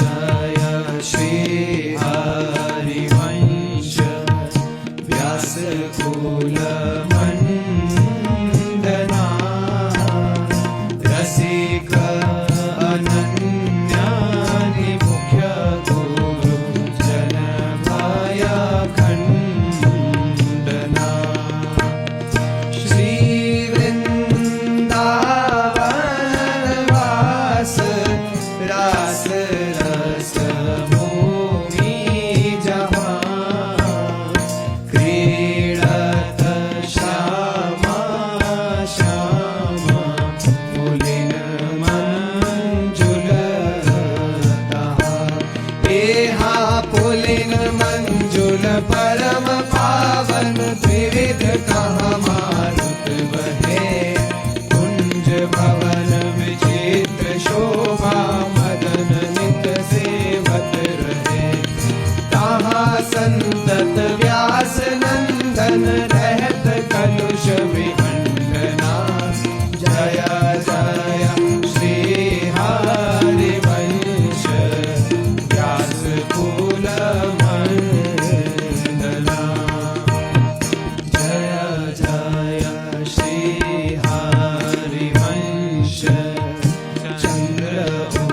जय श्री हरिवंश व्यास कुल मंडना रसिक अनन्यानि मुख्य गुरु जन भाय खंडना श्री वृंदावन वास रास रस भूमि जहाँ क्रीडत श्यामा श्यामा पुलिन मंजुल तहाँ एहा पुलिन मंजुल परम पावन त्रिविध कहाँ मारुत बहे कुंज भवन विचित्र शोभा मदन नित सेवत रहे तहाँ संतत व्यास नंदन रहत कलुष विखंडना जय जय श्री हरिवंश व्यास कुल मंडना जय जय श्री हरिवंश चंद्र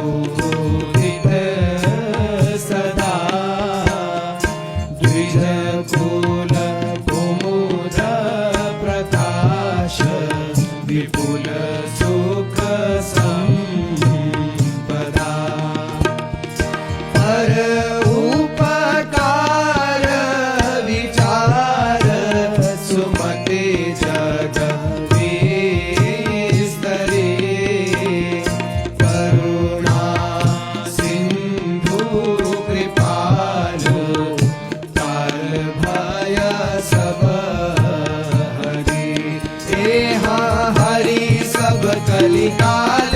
उदित सदा द्विज कुल कुमुद प्रकाश विपुल सुख संपदा पर उपकार विचार सुमति जग विस्तरे करुणा सिंधु कृपालु काल भय सब हरि एहा हरि सब कलिकाल